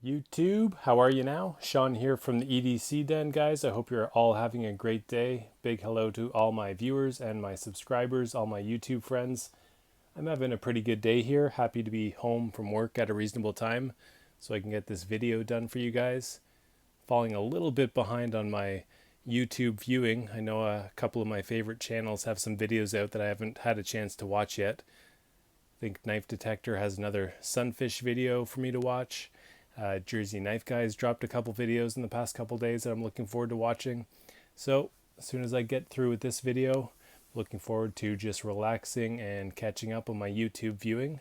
YouTube, how are you now? Sean here from the EDC Den, guys. I hope you're all having a great day. Big hello to all my viewers and my subscribers, all my YouTube friends. I'm having a pretty good day here. Happy to be home from work at a reasonable time so I can get this video done for you guys. Falling a little bit behind on my YouTube viewing. I know a couple of my favorite channels have some videos out that I haven't had a chance to watch yet. I think Knife Detector has another sunfish video for me to watch. Jersey Knife Guys dropped a couple videos in the past couple days that I'm looking forward to watching. So as soon as I get through with this video, looking forward to just relaxing and catching up on my YouTube viewing.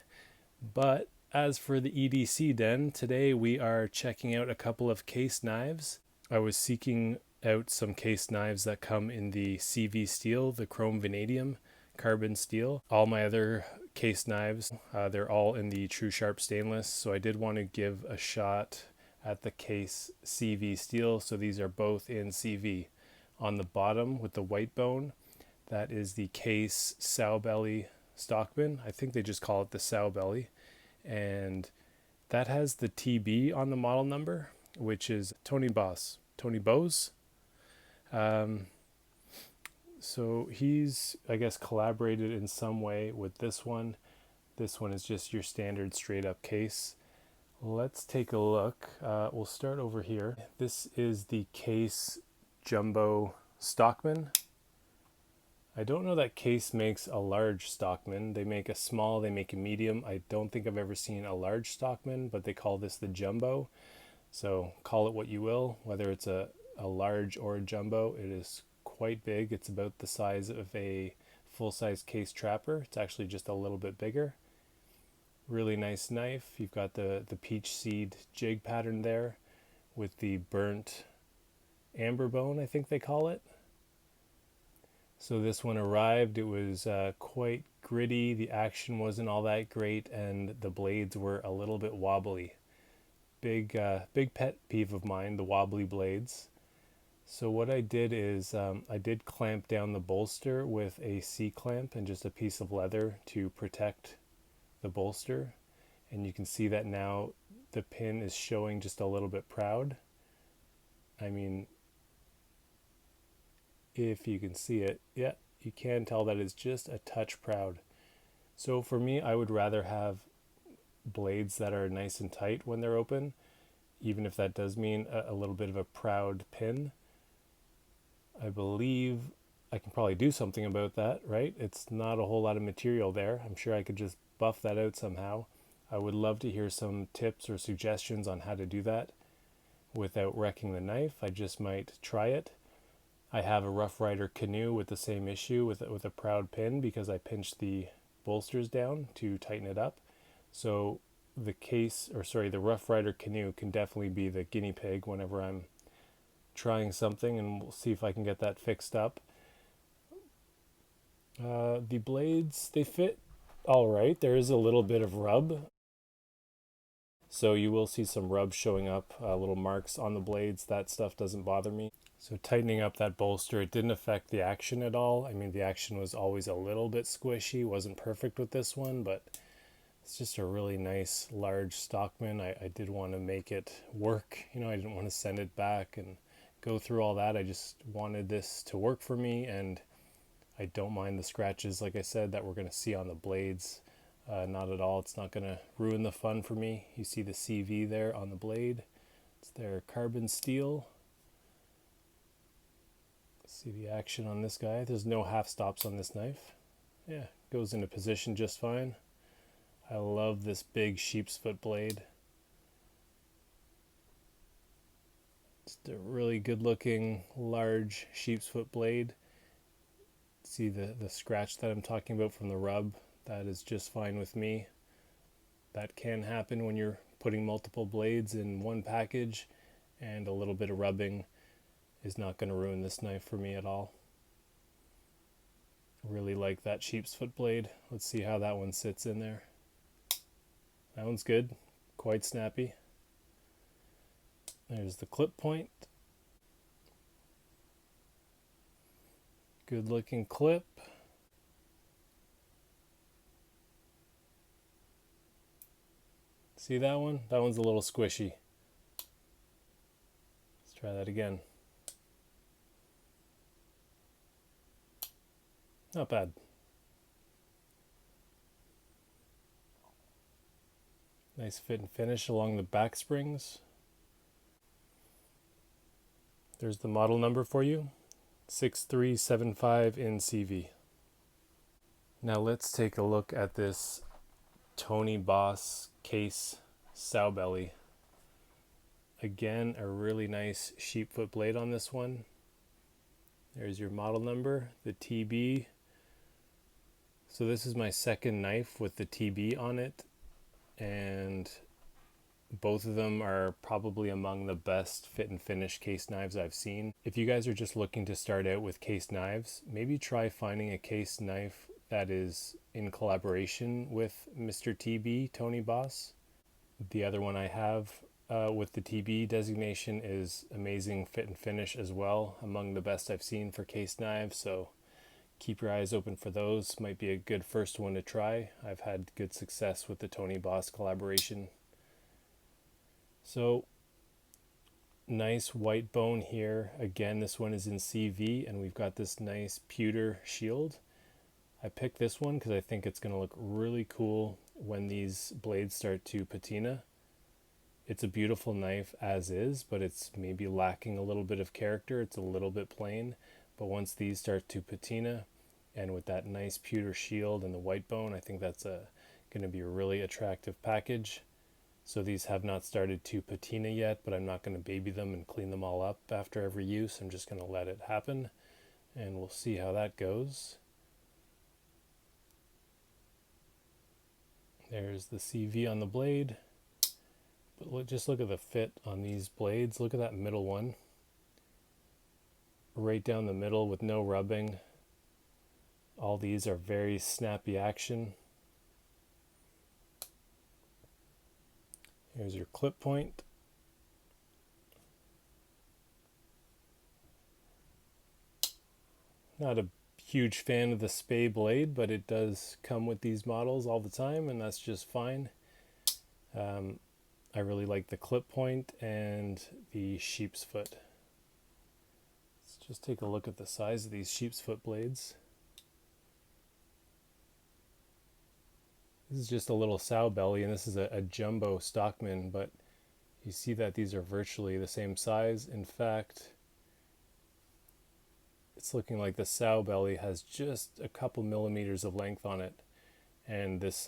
But as for the EDC Den, today we are checking out a couple of case knives. I was seeking out some case knives that come in the CV steel, the chrome vanadium carbon steel. All my other case knives, they're all in the True Sharp stainless, so I did want to give a shot at the Case CV steel. So these are both in CV. On the bottom with the white bone, that is the Case Sowbelly Stockman. I think they just call it the Sowbelly, and that has the TB on the model number, which is Tony Bose. So he's, I guess, collaborated in some way with this one. This one is just your standard straight up case. Let's take a look. We'll start over here. This is the Case Jumbo Stockman. I don't know that Case makes a large Stockman. They make a small, they make a medium. I don't think I've ever seen a large Stockman, but they call this the Jumbo. So call it what you will, whether it's a large or a jumbo. It is quite big. It's about the size of a full-size Case Trapper. It's actually just a little bit bigger. Really nice knife. You've got the peach seed jig pattern there with the burnt amber bone, I think they call it. So this one arrived. It was quite gritty. The action wasn't all that great, and the blades were a little bit wobbly. Big pet peeve of mine, the wobbly blades. So what I did is I did clamp down the bolster with a C-clamp and just a piece of leather to protect the bolster. And you can see that now the pin is showing just a little bit proud. I mean, if you can see it, yeah, you can tell that it's just a touch proud. So for me, I would rather have blades that are nice and tight when they're open, even if that does mean a little bit of a proud pin. I believe I can probably do something about that, right? It's not a whole lot of material there. I'm sure I could just buff that out somehow. I would love to hear some tips or suggestions on how to do that without wrecking the knife. I just might try it. I have a Rough Rider canoe with the same issue with a proud pin because I pinched the bolsters down to tighten it up. So the Rough Rider canoe can definitely be the guinea pig whenever I'm trying something, and we'll see if I can get that fixed up. The blades, they fit all right. There is a little bit of rub, so you will see some rub showing up, little marks on the blades. That stuff doesn't bother me. So tightening up that bolster, it didn't affect the action at all. I mean, the action was always a little bit squishy, wasn't perfect with this one, but it's just a really nice large Stockman. I did want to make it work. You know, I didn't want to send it back and go through all that. I just wanted this to work for me, and I don't mind the scratches, like I said, that we're going to see on the blades. Not at all. It's not going to ruin the fun for me. You see the CV there on the blade. It's their carbon steel. See the action on this guy. There's no half stops on this knife. Yeah, goes into position just fine. I love this big sheep's foot blade. Just a really good looking large sheep's foot blade. See the scratch that I'm talking about from the rub? That is just fine with me. That can happen when you're putting multiple blades in one package, and a little bit of rubbing is not going to ruin this knife for me at all. Really like that sheep's foot blade. Let's see how that one sits in there. That one's good, quite snappy. There's the clip point. Good looking clip. See that one? That one's a little squishy. Try that again. Not bad. Nice fit and finish along the back springs. There's the model number for you, 6375 in CV. Now let's take a look at this Tony Bose Case Sowbelly. Again, a really nice sheepfoot blade on this one. There's your model number, the TB. So this is my second knife with the TB on it, and both of them are probably among the best fit and finish case knives I've seen. If you guys are just looking to start out with case knives, maybe try finding a case knife that is in collaboration with Mr. TB, Tony Bose. The other one I have with the TB designation is amazing fit and finish as well, among the best I've seen for case knives, so keep your eyes open for those. Might be a good first one to try. I've had good success with the Tony Bose collaboration. So nice white bone here. Again, this one is in CV, and we've got this nice pewter shield. I picked this one because I think it's going to look really cool when these blades start to patina. It's a beautiful knife as is, but it's maybe lacking a little bit of character. It's a little bit plain, but once these start to patina, and with that nice pewter shield and the white bone, I think that's going to be a really attractive package. So these have not started to patina yet, but I'm not going to baby them and clean them all up after every use. I'm just going to let it happen, and we'll see how that goes. There's the CV on the blade. But just look at the fit on these blades. Look at that middle one. Right down the middle with no rubbing. All these are very snappy action. Here's your clip point. Not a huge fan of the Spey blade, but it does come with these models all the time, and that's just fine. I really like the clip point and the sheep's foot. Let's just take a look at the size of these sheep's foot blades. This is just a little Sowbelly, and this is a Jumbo Stockman, but you see that these are virtually the same size. In fact, it's looking like the Sowbelly has just a couple millimeters of length on it, and this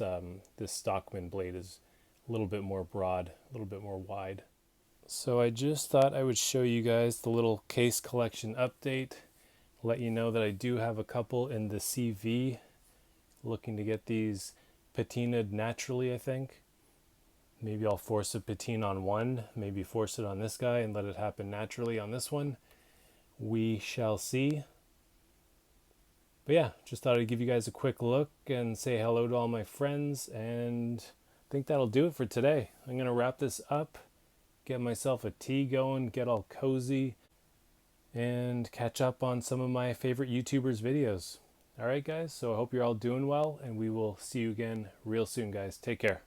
Stockman blade is a little bit more broad, a little bit more wide. So I just thought I would show you guys the little case collection update, let you know that I do have a couple in the CV, looking to get these patinaed naturally, I think. Maybe I'll force a patina on one, maybe force it on this guy and let it happen naturally on this one. We shall see. But yeah, just thought I'd give you guys a quick look and say hello to all my friends, and I think that'll do it for today. I'm going to wrap this up, get myself a tea going, get all cozy, and catch up on some of my favorite YouTubers' videos. All right, guys, so I hope you're all doing well, and we will see you again real soon, guys. Take care.